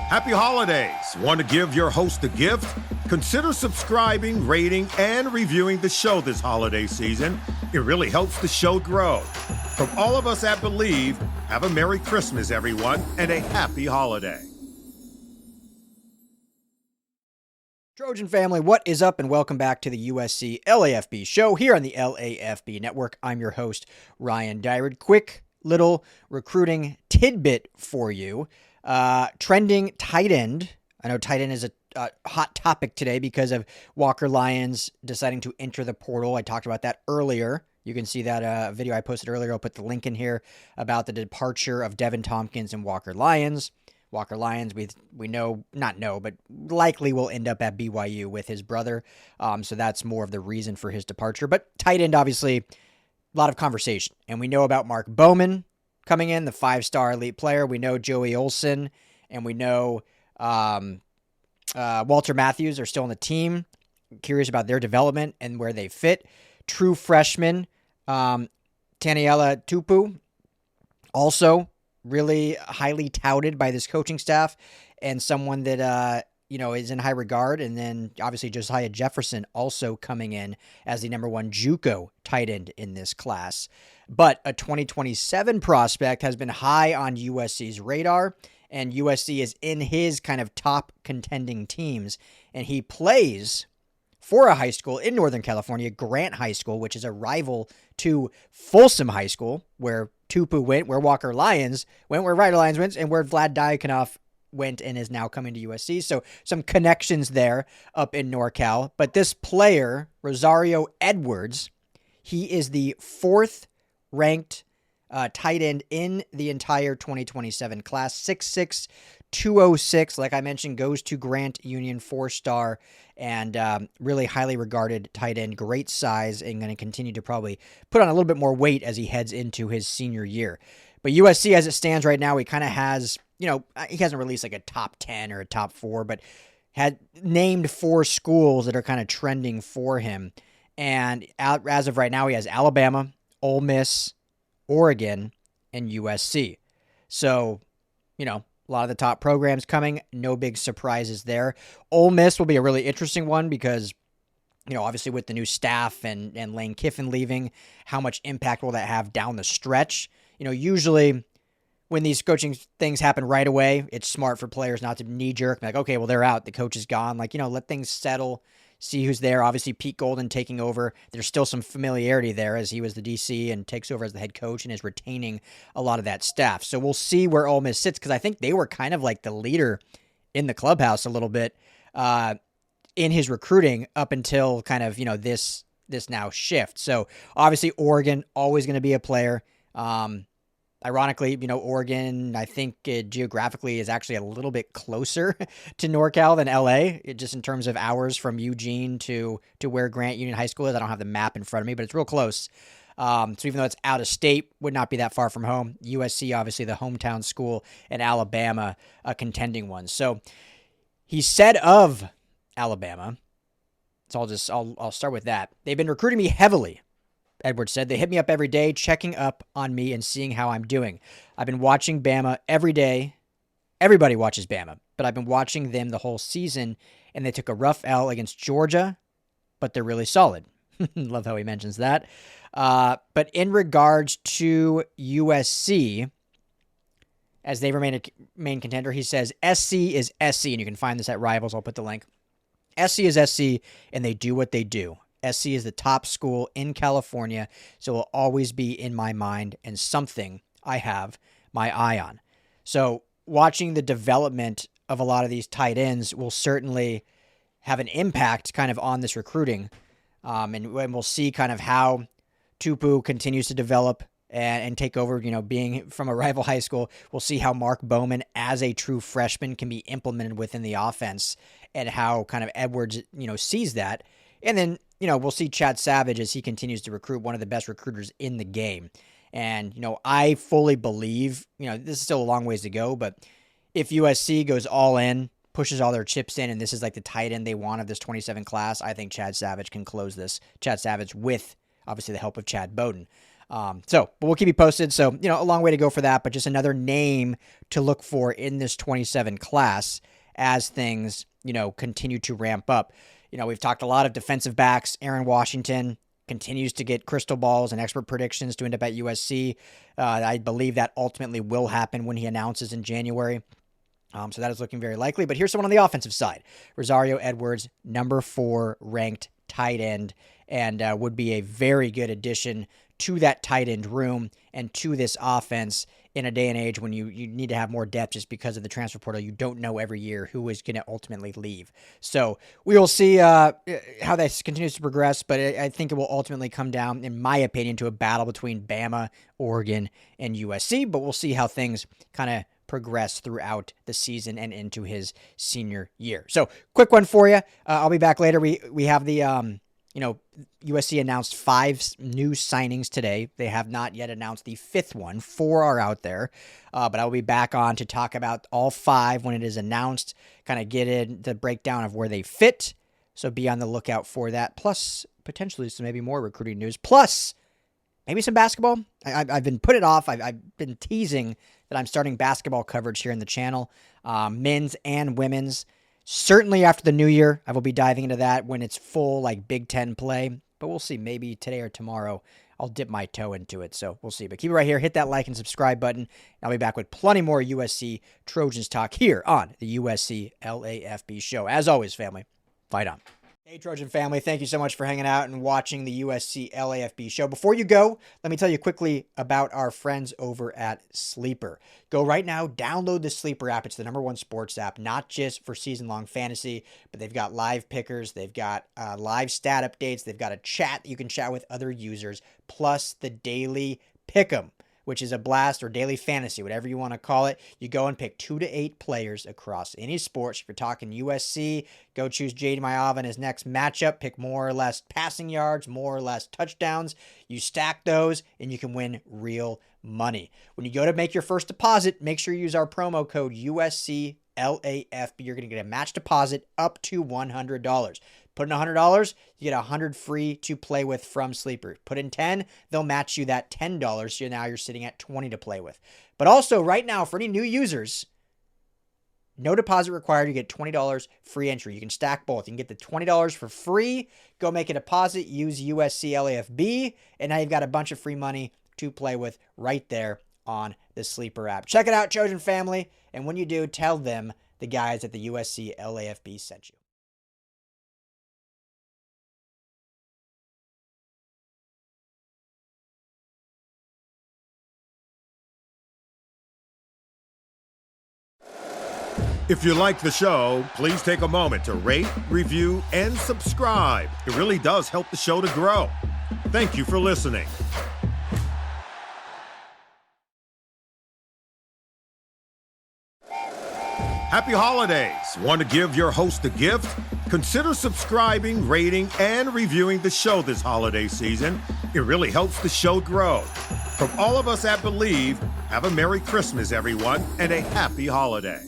Happy holidays. Want to give your host a gift? Consider subscribing, rating, and reviewing the show this holiday season. It really helps the show grow. From all of us at Believe, have a Merry Christmas, everyone, and a happy holiday. Trojan family, what is up, and welcome back to the USC LAFB show here on the LAFB network. I'm your host, Ryan Dyrud. Quick little recruiting tidbit for you. Trending tight end. I know tight end is a hot topic today because of Walker Lyons deciding to enter the portal. I talked about that earlier. You can see that video I posted earlier. I'll put the link in here about the departure of Devin Tompkins and Walker Lyons. Walker Lyons, we know, not know, but likely will end up at BYU with his brother. So that's more of the reason for his departure. But tight end, obviously, a lot of conversation. And we know about Mark Bowman coming in, the 5-star elite player. We know Joey Olsen, and we know Walter Matthews are still on the team. Curious about their development and where they fit. True freshman, Taniela Tupu, also really highly touted by this coaching staff and someone that, is in high regard. And then obviously Josiah Jefferson also coming in as the number 1 JUCO tight end in this class. But a 2027 prospect has been high on USC's radar, and USC is in his kind of top contending teams. And he plays for a high school in Northern California, Grant High School, which is a rival to Folsom High School, where Tupu went, where Walker Lyons went, where Ryder Lyons went, and where Vlad Diakonoff went and is now coming to USC. So some connections there up in NorCal. But this player, Rosario Edwards, he is the 4th ranked tight end in the entire 2027 class. 6'6", 206, like I mentioned, goes to Grant Union, 4-star, and really highly regarded tight end. Great size, and going to continue to probably put on a little bit more weight as he heads into his senior year. But USC, as it stands right now, he kind of has, he hasn't released like a top 10 or a top 4, but had named 4 schools that are kind of trending for him. And as of right now, he has Alabama, Ole Miss, Oregon, and USC. So, a lot of the top programs coming. No big surprises there. Ole Miss will be a really interesting one because, obviously with the new staff and Lane Kiffin leaving, how much impact will that have down the stretch? Usually when these coaching things happen right away, it's smart for players not to knee-jerk. Like, okay, well, they're out. The coach is gone. Let things settle. See who's there. Obviously, Pete Golden taking over. There's still some familiarity there as he was the DC and takes over as the head coach and is retaining a lot of that staff. So we'll see where Ole Miss sits because I think they were kind of like the leader in the clubhouse a little bit in his recruiting up until kind of, this now shift. So obviously Oregon, always going to be a player. Ironically, Oregon, I think geographically is actually a little bit closer to NorCal than LA, just in terms of hours from Eugene to where Grant Union High School is. I don't have the map in front of me, but it's real close. So even though it's out of state, would not be that far from home. USC, obviously the hometown school, and Alabama, a contending one. So he said of Alabama, so I'll start with that. They've been recruiting me heavily. Edwards said, they hit me up every day, checking up on me and seeing how I'm doing. I've been watching Bama every day. Everybody watches Bama, but I've been watching them the whole season, and they took a rough L against Georgia, but they're really solid. Love how he mentions that. But in regards to USC, as they remain a main contender, he says, SC is SC, and you can find this at Rivals. I'll put the link. SC is SC, and they do what they do. SC is the top school in California, so it will always be in my mind and something I have my eye on. So watching the development of a lot of these tight ends will certainly have an impact kind of on this recruiting. And we'll see kind of how Tupu continues to develop and take over, being from a rival high school. We'll see how Mark Bowman as a true freshman can be implemented within the offense and how kind of Edwards, sees that. And then, we'll see Chad Savage as he continues to recruit, one of the best recruiters in the game. And, I fully believe, this is still a long ways to go, but if USC goes all in, pushes all their chips in, and this is like the tight end they want of this 27 class, I think Chad Savage can close this. Chad Savage with, obviously, the help of Chad Bowden. But we'll keep you posted. So, a long way to go for that, but just another name to look for in this 27 class as things, continue to ramp up. We've talked a lot of defensive backs. Aaron Washington continues to get crystal balls and expert predictions to end up at USC. I believe that ultimately will happen when he announces in January. So that is looking very likely. But here's someone on the offensive side. Rosario Edwards, number 4 ranked tight end, and would be a very good addition to that tight end room and to this offense in a day and age when you need to have more depth just because of the transfer portal. You don't know every year who is going to ultimately leave. So we will see how this continues to progress, but I think it will ultimately come down, in my opinion, to a battle between Bama, Oregon, and USC, but we'll see how things kind of progress throughout the season and into his senior year. So quick one for you. I'll be back later. We have the USC announced 5 new signings today. They have not yet announced the 5th one. 4 are out there. But I'll be back on to talk about all 5 when it is announced, kind of get in the breakdown of where they fit. So be on the lookout for that. Plus, potentially some maybe more recruiting news. Plus, maybe some basketball. I've been put it off. I've been teasing that I'm starting basketball coverage here in the channel, men's and women's. Certainly after the new year, I will be diving into that when it's full Big Ten play. But we'll see. Maybe today or tomorrow I'll dip my toe into it. So we'll see. But keep it right here. Hit that like and subscribe button. I'll be back with plenty more USC Trojans talk here on the USC LAFB show. As always, family, fight on. Hey, Trojan family, thank you so much for hanging out and watching the USC LAFB show. Before you go, let me tell you quickly about our friends over at Sleeper. Go right now, download the Sleeper app. It's the #1 sports app, not just for season-long fantasy, but they've got live pickers, they've got live stat updates, they've got a chat that you can chat with other users, plus the daily pick'em, which is a blast, or daily fantasy, whatever you want to call it. You go and pick 2 to 8 players across any sports. If you're talking USC, go choose Jade Mayav in his next matchup. Pick more or less passing yards, more or less touchdowns. You stack those, and you can win real money. When you go to make your first deposit, make sure you use our promo code USCLAFB. You're going to get a match deposit up to $100. Put in $100, you get $100 free to play with from Sleeper. Put in $10, they'll match you that $10. So now you're sitting at $20 to play with. But also right now, for any new users, no deposit required. You get $20 free entry. You can stack both. You can get the $20 for free. Go make a deposit. Use USC LAFB. And now you've got a bunch of free money to play with right there on the Sleeper app. Check it out, Trojan family. And when you do, tell them the guys at the USC LAFB sent you. If you like the show, please take a moment to rate, review, and subscribe. It really does help the show to grow. Thank you for listening. Happy holidays! Want to give your host a gift? Consider subscribing, rating, and reviewing the show this holiday season. It really helps the show grow. From all of us at Believe, have a Merry Christmas, everyone, and a Happy Holiday.